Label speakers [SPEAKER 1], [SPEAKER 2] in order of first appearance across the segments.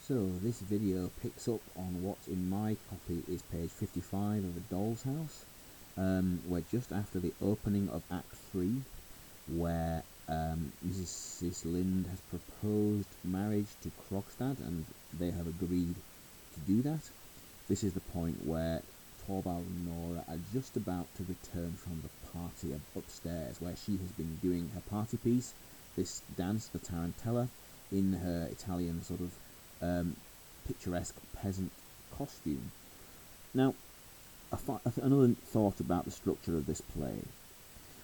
[SPEAKER 1] So this video picks up on what in my copy is page 55 of A Doll's House. We're just after the opening of Act 3, where Mrs. Lind has proposed marriage to Krogstad, and they have agreed to do that. This is the point where Torvald and Nora are just about to return from the party upstairs, where she has been doing her party piece, this dance, the Tarantella, in her Italian sort of picturesque peasant costume. Now, another thought about the structure of this play.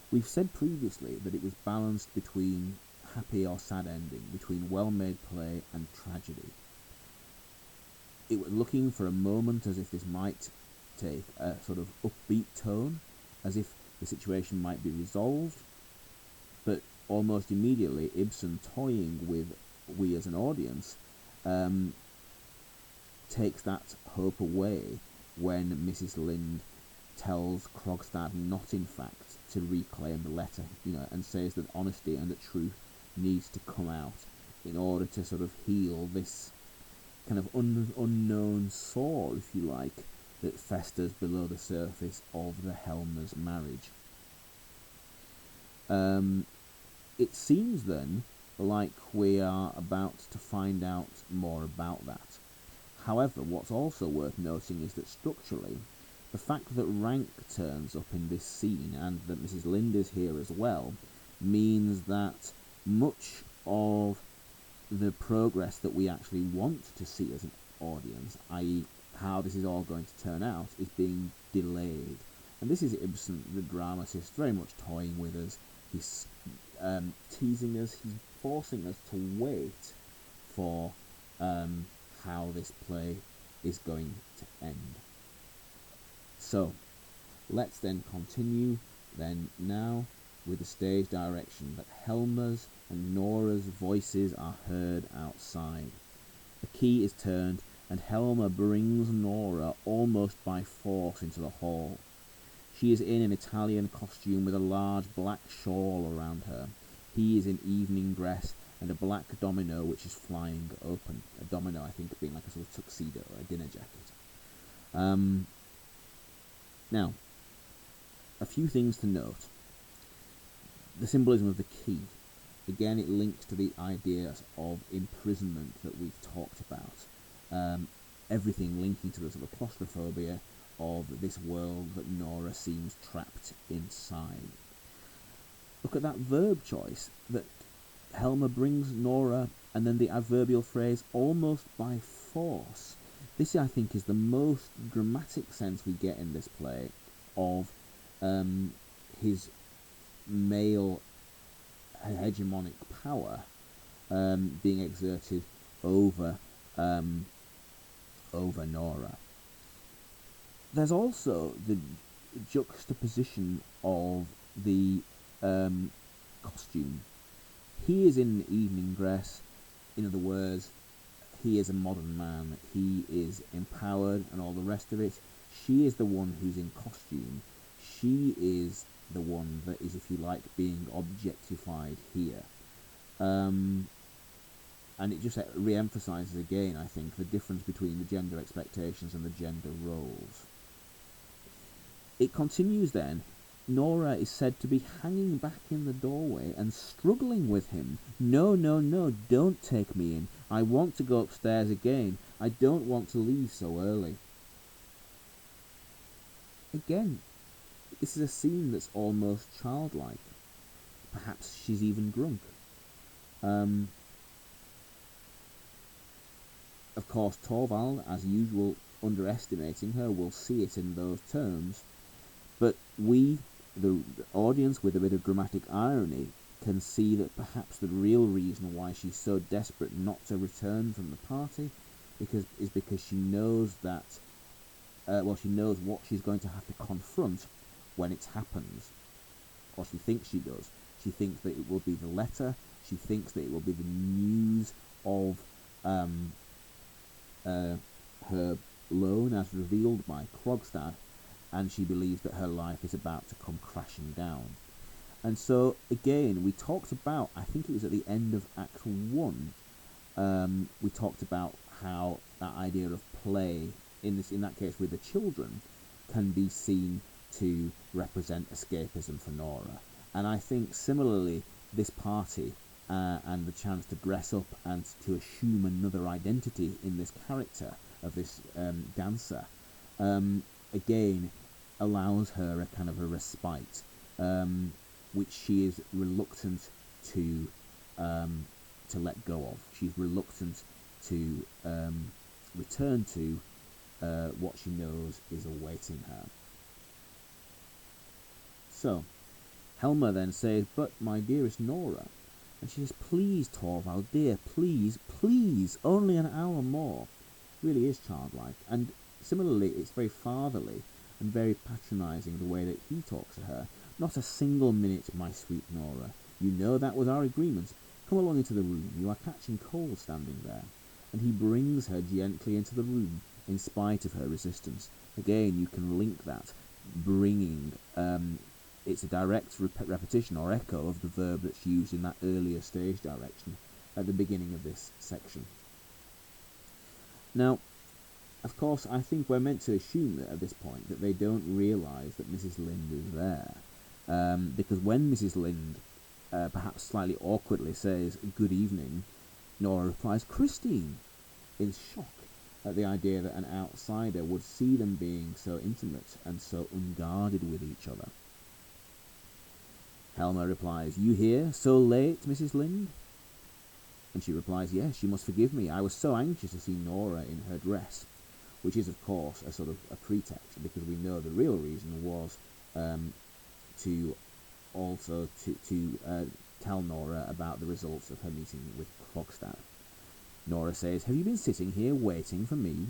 [SPEAKER 1] We've said previously that it was balanced between happy or sad ending, between well-made play and tragedy. It was looking for a moment as if this might take a sort of upbeat tone, as if the situation might be resolved, but almost immediately Ibsen, toying with we as an audience, takes that hope away when Mrs. Lind tells Krogstad not in fact to reclaim the letter, and says that honesty and the truth needs to come out in order to sort of heal this kind of unknown sore, if you like, that festers below the surface of the Helmers marriage. It seems then like we are about to find out more about that. However, what's also worth noting is that structurally, the fact that Rank turns up in this scene and that Mrs. Lind is here as well means that much of the progress that we actually want to see as an audience, i.e. how this is all going to turn out, is being delayed. And this is Ibsen, the dramatist, very much toying with us. He's teasing us, he's forcing us to wait for how this play is going to end. So, let's then continue now with the stage direction that Helmer's and Nora's voices are heard outside. The key is turned and Helmer brings Nora almost by force into the hall. She is in an Italian costume with a large black shawl around her. He is in evening dress and a black domino which is flying open. A domino, I think, being like a sort of tuxedo or a dinner jacket. Now, a few things to note. The symbolism of the key. Again, it links to the ideas of imprisonment that we've talked about. Everything linking to the sort of claustrophobia of this world that Nora seems trapped inside. Look at that verb choice, that Helmer brings Nora, and then the adverbial phrase, almost by force. This, I think, is the most dramatic sense we get in this play of his male hegemonic power being exerted over Nora. There's also the juxtaposition of the costume. He is in evening dress. In other words, he is a modern man. He is empowered and all the rest of it. She is the one who's in costume. She is the one that is, if you like, being objectified here. And it just re-emphasises again, I think, the difference between the gender expectations and the gender roles. It continues then. Nora is said to be hanging back in the doorway and struggling with him. No, no, no, don't take me in. I want to go upstairs again. I don't want to leave so early. Again, this is a scene that's almost childlike. Perhaps she's even drunk. Of course, Torvald, as usual, underestimating her, will see it in those terms. But we, the audience, with a bit of dramatic irony, can see that perhaps the real reason why she's so desperate not to return from the party is because she knows that, she knows what she's going to have to confront when it happens. Or she thinks she does. She thinks that it will be the letter. She thinks that it will be the news of her loan as revealed by Krogstad, and she believes that her life is about to come crashing down. And so, again, we talked about, I think it was at the end of Act 1, we talked about how that idea of play, in that case with the children, can be seen to represent escapism for Nora. And I think similarly, this party and the chance to dress up and to assume another identity in this character of this dancer, again allows her a kind of a respite, which she is reluctant to let go of. She's reluctant to return to what she knows is awaiting her. So, Helmer then says, "But my dearest Nora," and she says, "Please, Torvald, dear, please, please, only an hour more." Really is childlike, and similarly, it's very fatherly and very patronising the way that he talks to her. "Not a single minute, my sweet Nora. You know that was our agreement. Come along into the room. You are catching cold standing there." And he brings her gently into the room, in spite of her resistance. Again, you can link that bringing. It's a direct repetition or echo of the verb that's used in that earlier stage direction at the beginning of this section. Now, of course, I think we're meant to assume that at this point that they don't realise that Mrs. Lind is there, because when Mrs. Lind, perhaps slightly awkwardly, says "good evening," Nora replies "Christine," in shock at the idea that an outsider would see them being so intimate and so unguarded with each other. Helmer replies, "You here? So late, Mrs. Lind?" And she replies, "Yes, you must forgive me. I was so anxious to see Nora in her dress," which is, of course, a sort of a pretext, because we know the real reason was to tell Nora about the results of her meeting with Krogstad. Nora says, "Have you been sitting here waiting for me?"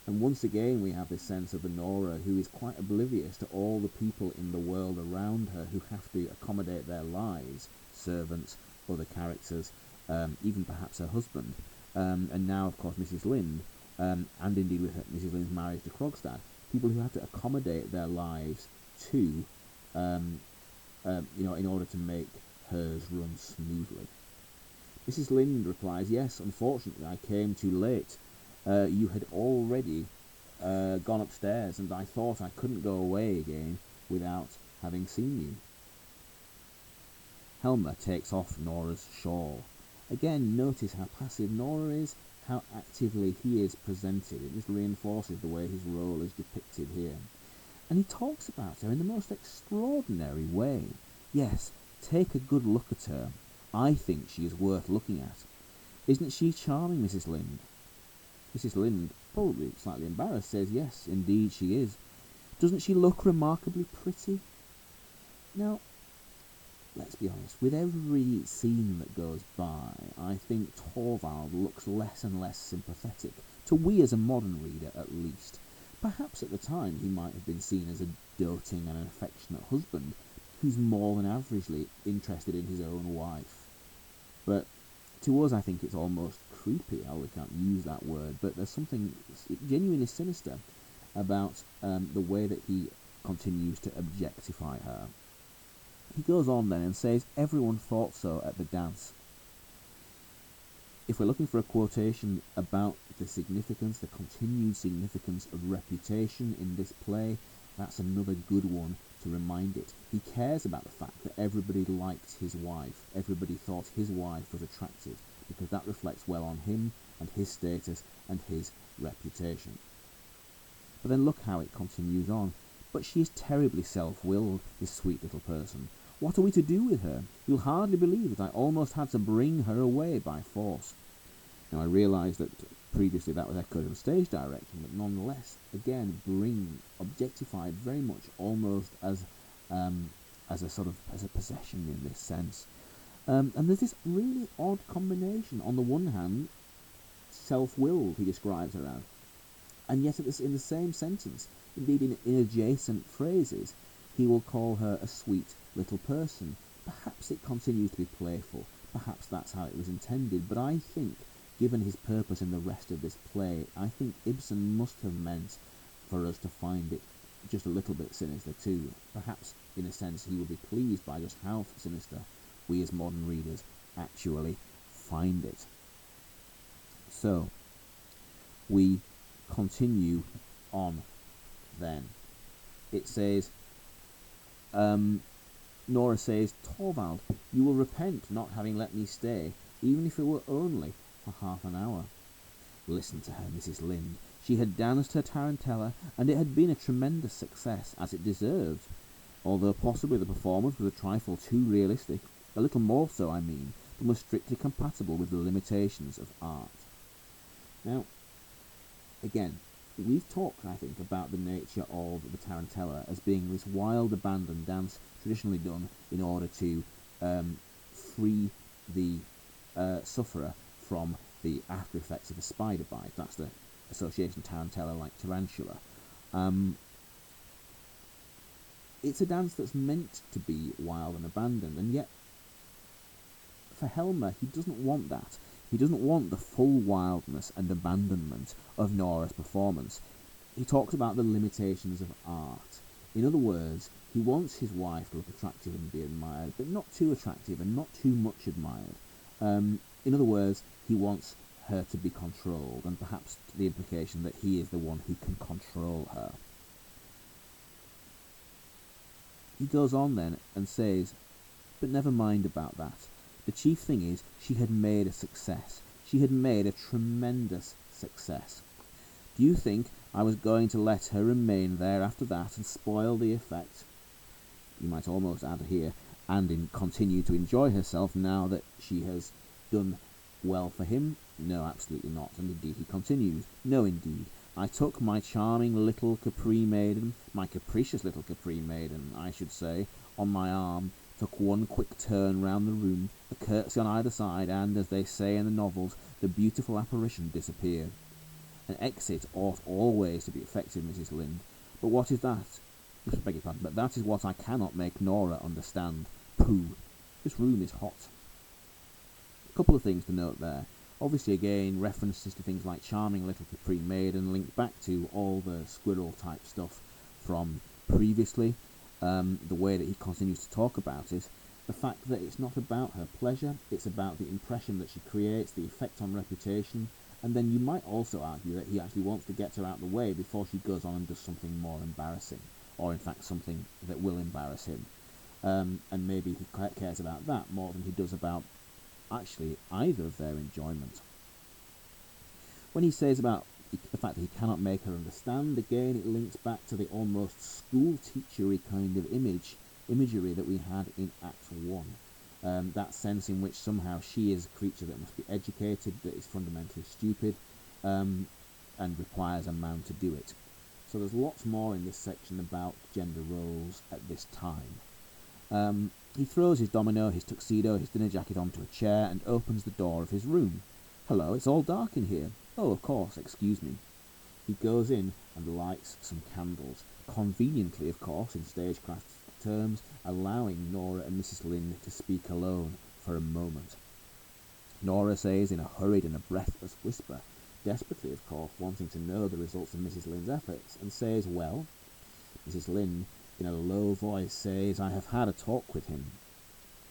[SPEAKER 1] And once again we have this sense of the Nora who is quite oblivious to all the people in the world around her who have to accommodate their lives, servants, other characters, even perhaps her husband, and now of course Mrs. Lind, and indeed with Mrs. Lind's marriage to Krogstad, people who have to accommodate their lives to, in order to make hers run smoothly. Mrs. Lind replies, "Yes, unfortunately I came too late. You had already gone upstairs, and I thought I couldn't go away again without having seen you." Helmer takes off Nora's shawl. Again, notice how passive Nora is, how actively he is presented. It just reinforces the way his role is depicted here. And he talks about her in the most extraordinary way. "Yes, take a good look at her. I think she is worth looking at. Isn't she charming, Mrs. Lind?" Mrs. Lind, probably slightly embarrassed, says, "Yes, indeed she is. Doesn't she look remarkably pretty?" Now, let's be honest, with every scene that goes by, I think Torvald looks less and less sympathetic, to we as a modern reader at least. Perhaps at the time he might have been seen as a doting and an affectionate husband who's more than averagely interested in his own wife. But to us, I think it's almost creepy. We can't use that word, but there's something genuinely sinister about the way that he continues to objectify her. He goes on then and says, "Everyone thought so at the dance." If we're looking for a quotation about the significance, the continued significance of reputation in this play, that's another good one to remind it. He cares about the fact that everybody liked his wife, everybody thought his wife was attractive, because that reflects well on him and his status and his reputation. But then look how it continues on. "But she is terribly self-willed, this sweet little person. What are we to do with her? You'll hardly believe that I almost had to bring her away by force." Now I realise that previously that was echoed in stage direction, but nonetheless, again, objectified very much almost as a possession in this sense. And there's this really odd combination. On the one hand, self-willed he describes her as, and yet in the same sentence, indeed in adjacent phrases, he will call her a sweet little person. Perhaps it continues to be playful, perhaps that's how it was intended, but I think, given his purpose in the rest of this play, I think Ibsen must have meant for us to find it just a little bit sinister too. Perhaps, in a sense, he will be pleased by just how sinister we as modern readers actually find it. So, we continue on then. It says, Nora says, Torvald, you will repent not having let me stay, even if it were only for half an hour. Listen to her, Mrs. Lynde. She had danced her tarantella, and it had been a tremendous success, as it deserved, although possibly the performance was a trifle too realistic, a little more so, I mean, than was strictly compatible with the limitations of art. Now, again, we've talked, I think, about the nature of the tarantella as being this wild, abandoned dance traditionally done in order to free the sufferer from the after effects of a spider bite. That's the association tarantella like tarantula. It's a dance that's meant to be wild and abandoned, and yet for Helmer, he doesn't want that. He doesn't want the full wildness and abandonment of Nora's performance. He talks about the limitations of art. In other words, he wants his wife to look attractive and be admired, but not too attractive and not too much admired. In other words, he wants her to be controlled, and perhaps the implication that he is the one who can control her. He goes on then and says, but never mind about that. The chief thing is, she had made a success. She had made a tremendous success. Do you think I was going to let her remain there after that and spoil the effect? You might almost add here, and continue to enjoy herself now that she has done well for him? No, absolutely not. And indeed he continues, no indeed. I took my charming little Capri maiden, my capricious little Capri maiden, I should say, on my arm, took one quick turn round the room, a curtsy on either side, and, as they say in the novels, the beautiful apparition disappeared. An exit ought always to be effective, Mrs. Lynde. But what is that? I beg your pardon, but that is what I cannot make Nora understand. Pooh! This room is hot. A couple of things to note there. Obviously, again, references to things like charming little Capri maiden link back to all the squirrel-type stuff from previously. The way that he continues to talk about it, the fact that it's not about her pleasure, it's about the impression that she creates, the effect on reputation, and then you might also argue that he actually wants to get her out of the way before she goes on and does something more embarrassing, or in fact something that will embarrass him. And maybe he cares about that more than he does about actually either of their enjoyment. When he says about the fact that he cannot make her understand, again it links back to the almost school teachery kind of imagery that we had in Act 1. That sense in which somehow she is a creature that must be educated, that is fundamentally stupid, and requires a man to do it. So there's lots more in this section about gender roles at this time. He throws his domino, his tuxedo, his dinner jacket onto a chair and opens the door of his room. Hello, it's all dark in here. Oh, of course, excuse me. He goes in and lights some candles, conveniently, of course, in stagecraft terms, allowing Nora and Mrs. Lynde to speak alone for a moment. Nora says in a hurried and a breathless whisper, desperately, of course, wanting to know the results of Mrs. Lynde's efforts, and says, well, Mrs. Lynde, in a low voice, says, I have had a talk with him.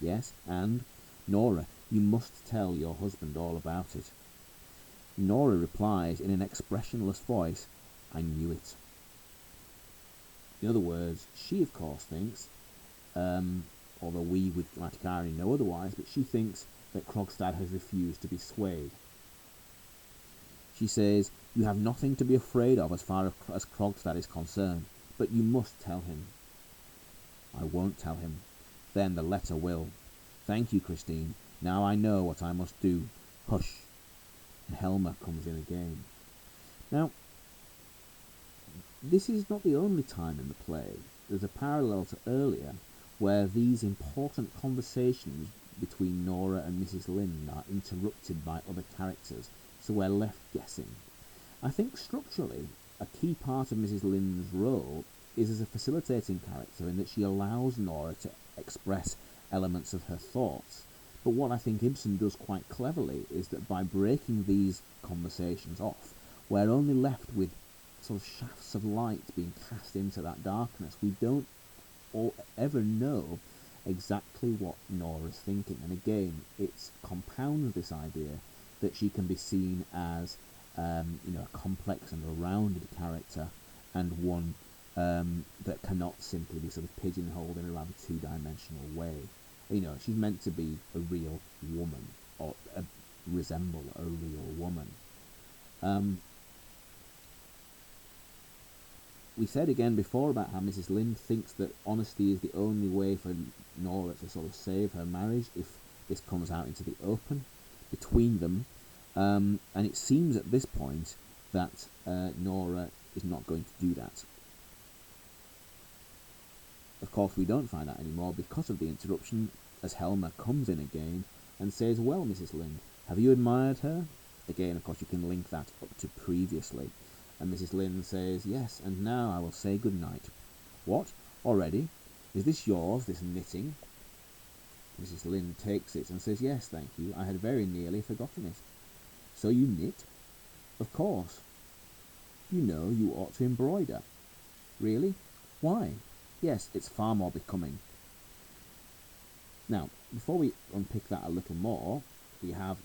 [SPEAKER 1] Yes, and, Nora, you must tell your husband all about it. Nora replies in an expressionless voice, I knew it. In other words, she of course thinks, although we would like to already know otherwise, but she thinks that Krogstad has refused to be swayed. She says, you have nothing to be afraid of as far as Krogstad is concerned, but you must tell him. I won't tell him. Then the letter will. Thank you, Christine. Now I know what I must do. Hush. And Helmer comes in again. Now, this is not the only time in the play. There's a parallel to earlier, where these important conversations between Nora and Mrs. Lynde are interrupted by other characters, so we're left guessing. I think structurally, a key part of Mrs. Lynde's role is as a facilitating character in that she allows Nora to express elements of her thoughts. But what I think Ibsen does quite cleverly is that by breaking these conversations off, we're only left with sort of shafts of light being cast into that darkness. We don't ever know exactly what Nora's thinking. And again, it compounds this idea that she can be seen as a complex and a rounded character, and one that cannot simply be sort of pigeonholed in a rather two-dimensional way. She's meant to be a real woman, or resemble a real woman. We said again before about how Mrs. Lind thinks that honesty is the only way for Nora to sort of save her marriage if this comes out into the open between them. And it seems at this point that Nora is not going to do that. Of course, we don't find out anymore because of the interruption, as Helmer comes in again and says, "Well, Mrs. Lind, have you admired her?" Again, of course, you can link that up to previously. And Mrs. Lind says, "Yes, and now I will say good night." "What? Already? Is this yours, this knitting?" Mrs. Lind takes it and says, "Yes, thank you. I had very nearly forgotten it." "So you knit?" "Of course. You know you ought to embroider." "Really? Why?" "Yes, it's far more becoming." Now, before we unpick that a little more, we have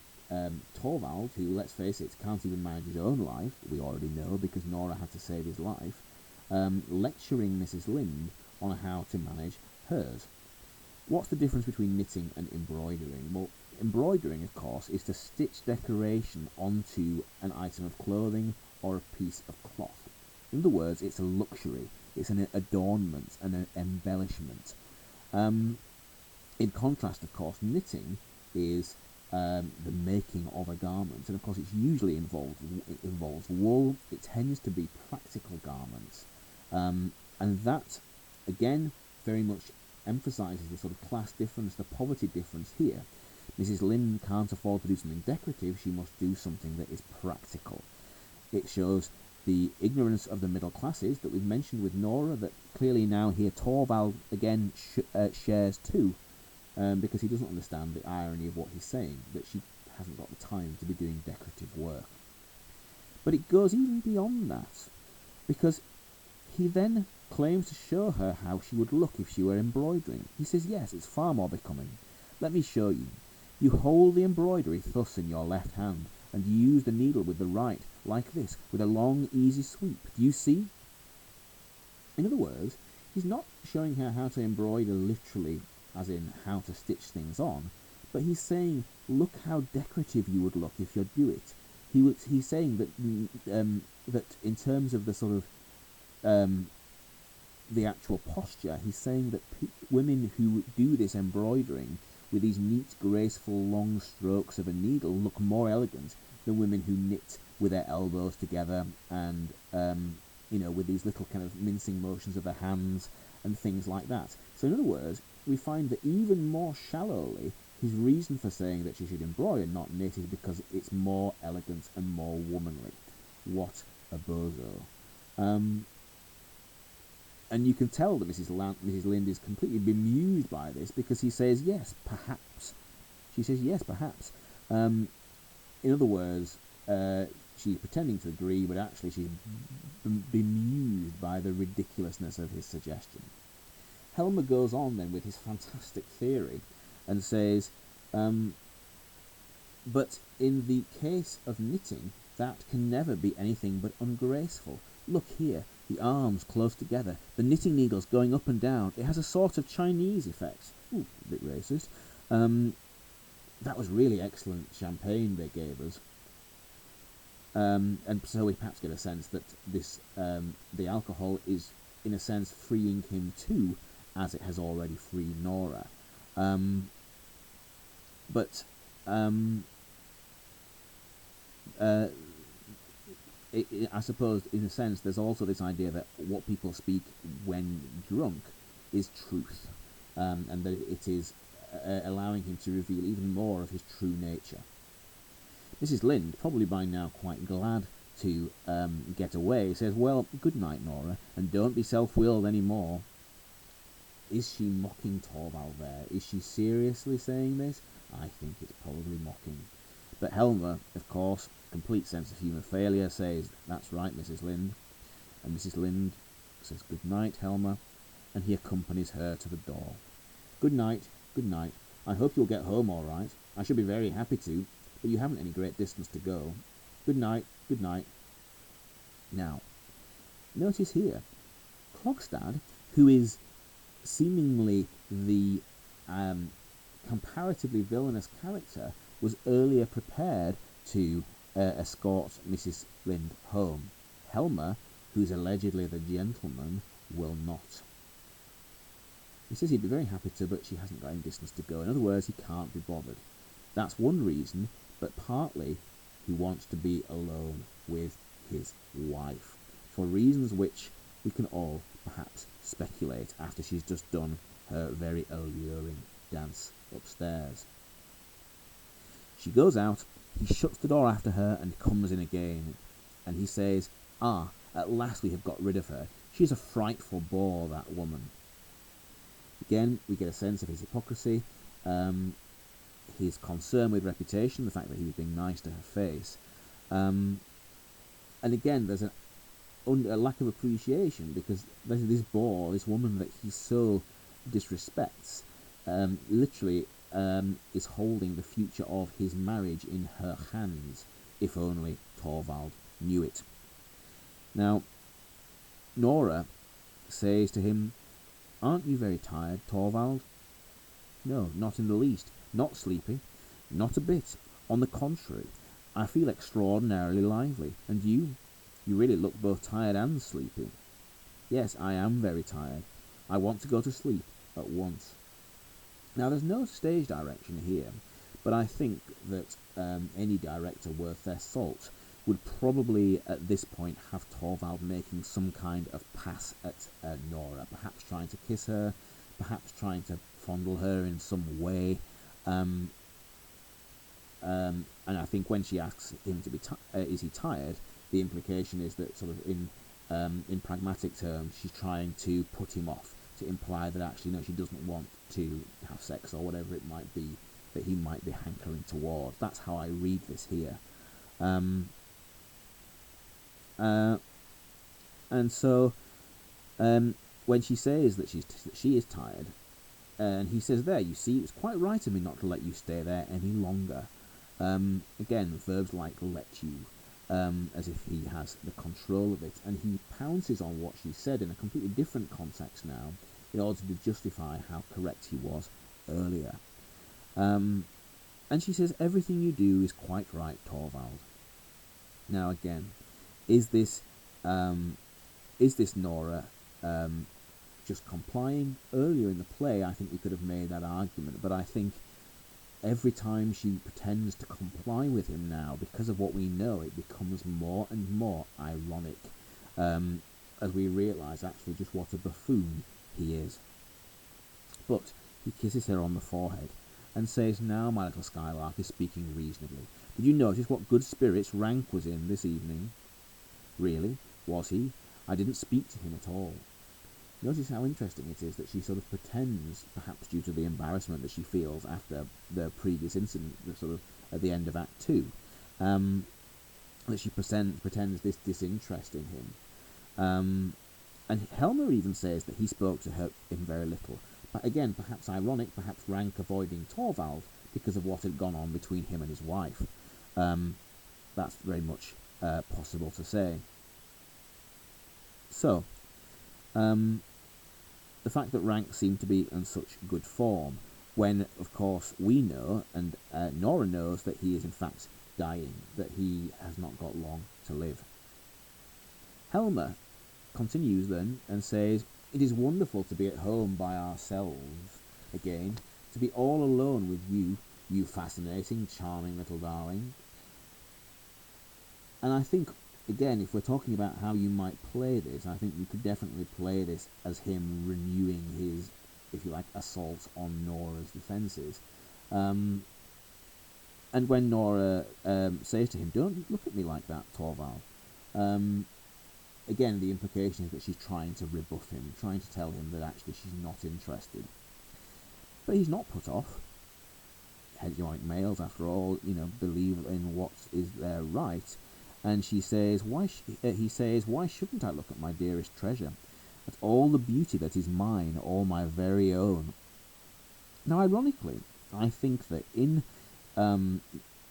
[SPEAKER 1] Torvald, who, let's face it, can't even manage his own life, we already know, because Nora had to save his life, lecturing Mrs. Lind on how to manage hers. What's the difference between knitting and embroidering? Well, embroidering, of course, is to stitch decoration onto an item of clothing or a piece of cloth. In other words, it's a luxury, it's an adornment, an embellishment. In contrast, of course, knitting is the making of a garment, and of course it usually involves wool. It tends to be practical garments, and that again very much emphasises the sort of class difference, the poverty difference here. Mrs. Lind can't afford to do something decorative, she must do something that is practical. It shows the ignorance of the middle classes that we've mentioned with Nora, that clearly now here Torvald again shares too, because he doesn't understand the irony of what he's saying, that she hasn't got the time to be doing decorative work. But it goes even beyond that, because he then claims to show her how she would look if she were embroidering. He says, "Yes, it's far more becoming. Let me show you. You hold the embroidery thus in your left hand, and you use the needle with the right, like this, with a long, easy sweep. Do you see?" In other words, he's not showing her how to embroider literally, as in how to stitch things on, but he's saying, look how decorative you would look if you do it. He's saying that that in terms of the sort of the actual posture, he's saying that women who do this embroidering with these neat, graceful, long strokes of a needle look more elegant than women who knit with their elbows together and with these little kind of mincing motions of their hands and things like that. So in other words, we find that even more shallowly, his reason for saying that she should embroider, not knit, is because it's more elegant and more womanly. What a bozo. And you can tell that Mrs. Lind is completely bemused by this, because he says, "Yes, perhaps." She says, "Yes, perhaps." In other words, she's pretending to agree, but actually she's bemused by the ridiculousness of his suggestion. Helmer goes on then with his fantastic theory and says, but in the case of knitting, that can never be anything but ungraceful. Look here, the arms close together, the knitting needles going up and down. It has a sort of Chinese effect. Ooh, a bit racist. That was really excellent champagne they gave us. And so we perhaps get a sense that this the alcohol is, in a sense, freeing him too, as it has already freed Nora. I suppose, in a sense, there's also this idea that what people speak when drunk is truth, and that it is allowing him to reveal even more of his true nature. Mrs. Lind, probably by now quite glad to get away, says, "Well, good night, Nora, and don't be self-willed any more." Is she mocking Torvald there? Is she seriously saying this? I think it's probably mocking. But Helmer, of course, complete sense of humour failure, says, "That's right, Mrs. Lind." And Mrs. Lind says, "Good night, Helmer," and he accompanies her to the door. Good night. I hope you'll get home all right. I should be very happy to, but you haven't any great distance to go." Good night, good night. Now, notice here, Krogstad, who is seemingly the comparatively villainous character, was earlier prepared to escort Mrs. Lind home. Helmer, who's allegedly the gentleman, will not. He says he'd be very happy to, but she hasn't got any distance to go. In other words, he can't be bothered. That's one reason, but partly he wants to be alone with his wife, for reasons which we can all perhaps speculate after she's just done her very alluring dance upstairs. She goes out, he shuts the door after her and comes in again, and he says, at last we have got rid of her. She's a frightful bore, that woman. Again, we get a sense of his hypocrisy, his concern with reputation, the fact that he was being nice to her face. And again, there's a lack of appreciation, because this bore, this woman that he so disrespects, literally is holding the future of his marriage in her hands, if only Torvald knew it. Now, Nora says to him, "Aren't you very tired, Torvald?" "No, not in the least. Not sleepy. Not a bit. On the contrary, I feel extraordinarily lively. And you? You really look both tired and sleepy." "Yes, I am very tired. I want to go to sleep at once." Now, there's no stage direction here, but I think that any director worth their salt would probably at this point have Torvald making some kind of pass at Nora, perhaps trying to kiss her, perhaps trying to fondle her in some way. And I think when she asks him to be, is he tired, the implication is that sort of in pragmatic terms, she's trying to put him off, to imply that actually no, she doesn't want to have sex or whatever it might be that he might be hankering towards. That's how I read this here. And so when she says that she is tired, and he says, "There, you see, it was quite right of me not to let you stay there any longer." Again, verbs like "let you," as if he has the control of it, and he pounces on what she said in a completely different context now, in order to justify how correct he was earlier. And she says, "Everything you do is quite right, Torvald." Now again, is this Nora just complying? Earlier in the play, I think we could have made that argument, but I think every time she pretends to comply with him now, because of what we know, it becomes more and more ironic, as we realise actually just what a buffoon he is. But he kisses her on the forehead and says, "Now, my little Skylark is speaking reasonably. Did you notice what good spirits Rank was in this evening?" "Really? Was he? I didn't speak to him at all." Notice how interesting it is that she sort of pretends, perhaps due to the embarrassment that she feels after the previous incident, sort of at the end of Act 2, that she pretends this disinterest in him. And Helmer even says that he spoke to him very little. But again, perhaps ironic, perhaps Rank avoiding Torvald because of what had gone on between him and his wife. That's very much possible to say. So, the fact that Rank seemed to be in such good form, when, of course, we know, and Nora knows, that he is in fact dying, that he has not got long to live. Helmer continues then and says, "It is wonderful to be at home by ourselves again, to be all alone with you, you fascinating, charming little darling." And I think, again, if we're talking about how you might play this, I think you could definitely play this as him renewing his, if you like, assault on Nora's defences. And when Nora says to him, "Don't look at me like that, Torvald," again, the implication is that she's trying to rebuff him, trying to tell him that actually she's not interested. But he's not put off. Heterotic males, after all, believe in what is their right. And she says, he says, "Why shouldn't I look at my dearest treasure, at all the beauty that is mine, all my very own?" Now, ironically, I think that in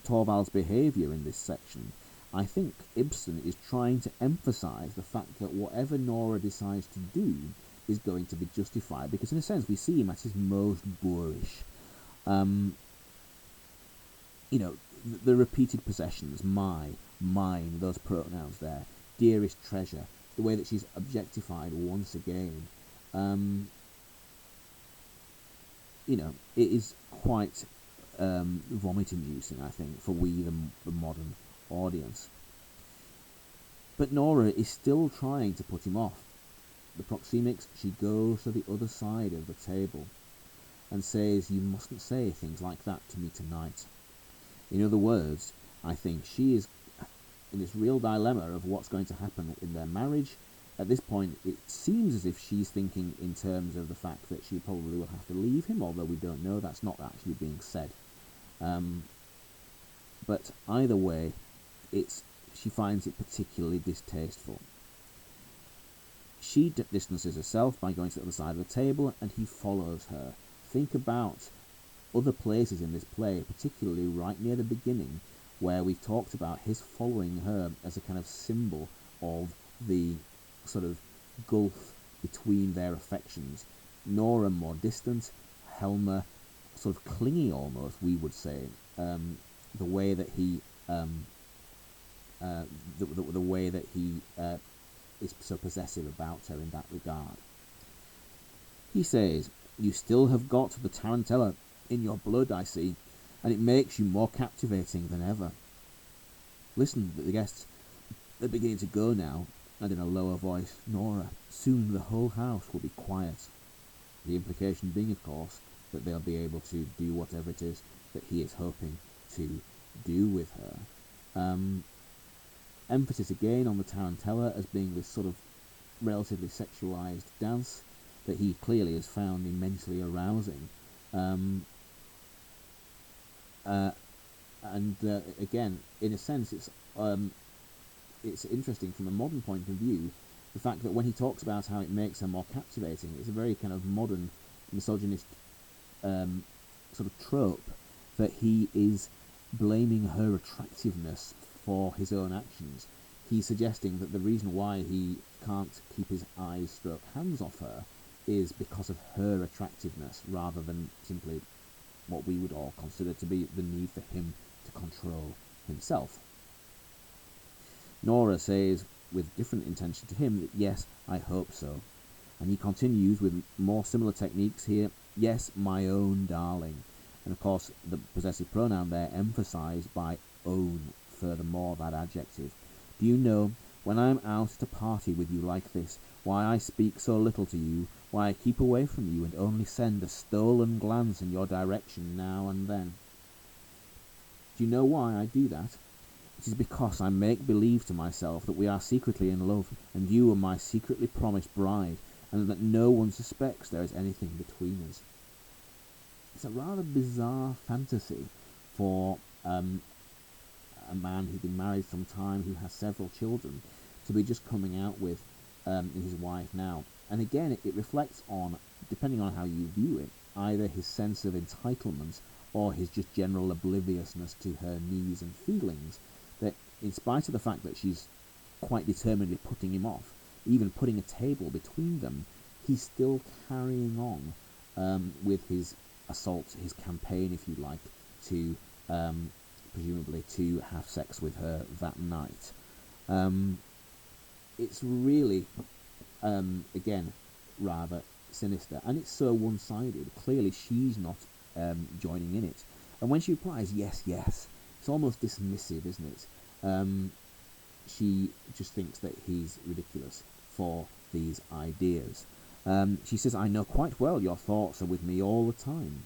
[SPEAKER 1] Torvald's behaviour in this section, I think Ibsen is trying to emphasise the fact that whatever Nora decides to do is going to be justified, because in a sense we see him at his most boorish. You know, the repeated possessions, my, mine, those pronouns there, dearest treasure, the way that she's objectified once again. You know, it is quite vomit-inducing, I think, for we, the modern audience. But Nora is still trying to put him off. The proxemics, she goes to the other side of the table and says, "You mustn't say things like that to me tonight." In other words, I think she is in this real dilemma of what's going to happen in their marriage. At this point, it seems as if she's thinking in terms of the fact that she probably will have to leave him, although we don't know, that's not actually being said. But either way, she finds it particularly distasteful. She distances herself by going to the other side of the table, and he follows her. Think about other places in this play, particularly right near the beginning, where we talked about his following her as a kind of symbol of the sort of gulf between their affections. Nora more distant, Helmer sort of clingy almost, we would say. The way that he the way that he is so possessive about her in that regard. He says, "You still have got the tarantella in your blood, I see, and it makes you more captivating than ever." Listen, the guests, they're beginning to go now, and in a lower voice, "Nora, soon the whole house will be quiet." The implication being, of course, that they'll be able to do whatever it is that he is hoping to do with her. Emphasis again on the tarantella as being this sort of relatively sexualized dance that he clearly has found immensely arousing. Again, in a sense, it's interesting from a modern point of view, the fact that when he talks about how it makes her more captivating, it's a very kind of modern misogynist sort of trope that he is blaming her attractiveness for his own actions. He's suggesting that the reason why he can't keep his eyes stroke hands off her is because of her attractiveness, rather than simply what we would all consider to be the need for him to control himself. Nora says, with different intention to him, that yes, I hope so. And he continues with more similar techniques here. "Yes, my own darling." And of course, the possessive pronoun there emphasized by own, furthermore, that adjective. "Do you know, when I am out at a party with you like this, why I speak so little to you, why I keep away from you and only send a stolen glance in your direction now and then? Do you know why I do that? It is because I make believe to myself that we are secretly in love, and you are my secretly promised bride, and that no one suspects there is anything between us." It's a rather bizarre fantasy for a man who's been married some time, who has several children, to be just coming out with his wife now. And again, it reflects on, depending on how you view it, either his sense of entitlement or his just general obliviousness to her needs and feelings, that in spite of the fact that she's quite determinedly putting him off, even putting a table between them, he's still carrying on with his assault, his campaign, if you like, to presumably to have sex with her that night. It's really, again, rather sinister, and it's so one-sided. Clearly she's not joining in it, and when she replies yes, yes, it's almost dismissive, isn't it? She just thinks that he's ridiculous for these ideas. She says, "I know quite well your thoughts are with me all the time."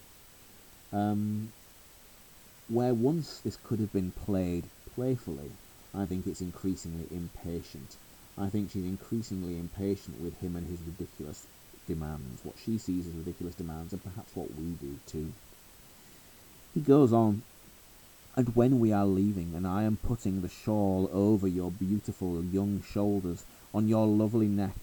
[SPEAKER 1] Where once this could have been played playfully, I think it's increasingly impatient. I think she's increasingly impatient with him and his ridiculous demands, what she sees as ridiculous demands, and perhaps what we do too. He goes on, "And when we are leaving, and I am putting the shawl over your beautiful young shoulders, on your lovely neck,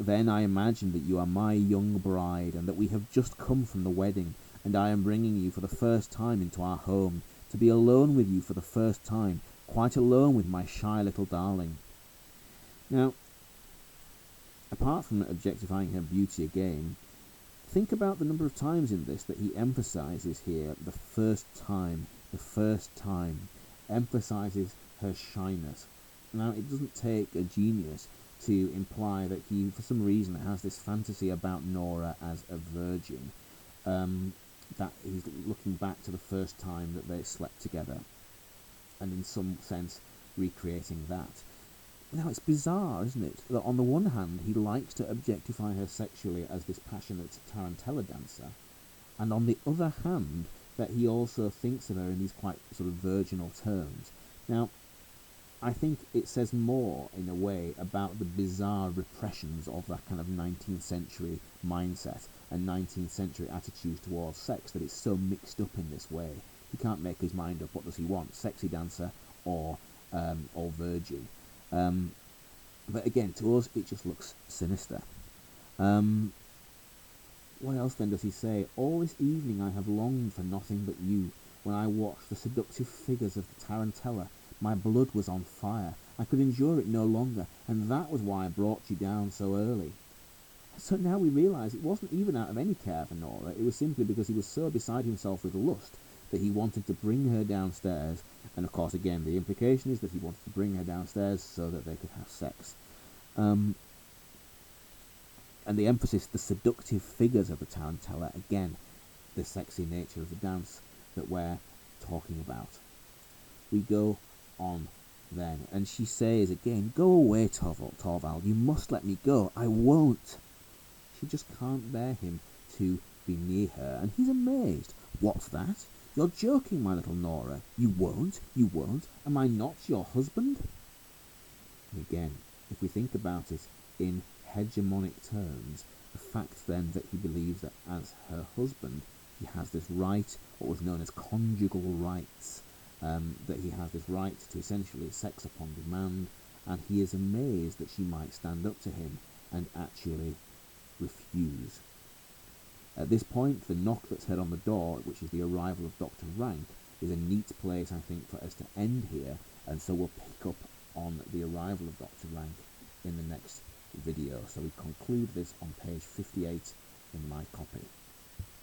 [SPEAKER 1] then I imagine that you are my young bride, and that we have just come from the wedding, and I am bringing you for the first time into our home, to be alone with you for the first time, quite alone with my shy little darling. Now, apart from objectifying her beauty again, think about the number of times in this that he emphasises here the first time, emphasises her shyness. Now, it doesn't take a genius to imply that he, for some reason, has this fantasy about Nora as a virgin, that he's looking back to the first time that they slept together, and in some sense recreating that. Now, it's bizarre, isn't it, that on the one hand he likes to objectify her sexually as this passionate tarantella dancer, and on the other hand that he also thinks of her in these quite sort of virginal terms. Now, I think it says more, in a way, about the bizarre repressions of that kind of 19th century mindset and 19th century attitudes towards sex, that it's so mixed up in this way. He can't make his mind up. What does he want? Sexy dancer or virgin? But again, to us, it just looks sinister. What else then does he say? All this evening I have longed for nothing but you. When I watched the seductive figures of the tarantella, my blood was on fire. I could endure it no longer, and that was why I brought you down so early. So now we realise it wasn't even out of any care for Nora. It was simply because he was so beside himself with lust that he wanted to bring her downstairs. And of course, again, the implication is that he wanted to bring her downstairs so that they could have sex. And the emphasis, the seductive figures of the tarantella, again, the sexy nature of the dance that we're talking about. We go on then, and she says again, "Go away, Torvald, you must let me go. I won't." She just can't bear him to be near her, and he's amazed. "What's that? You're joking, my little Nora. You won't? Am I not your husband?" And again, if we think about it in hegemonic terms, the fact then that he believes that as her husband he has this right, what was known as conjugal rights, that he has this right to essentially sex upon demand, and he is amazed that she might stand up to him and actually refuse. At this point, the knock that's heard on the door, which is the arrival of Dr. Rank, is a neat place, I think, for us to end here, and so we'll pick up on the arrival of Dr. Rank in the next video. So we conclude this on page 58 in my copy.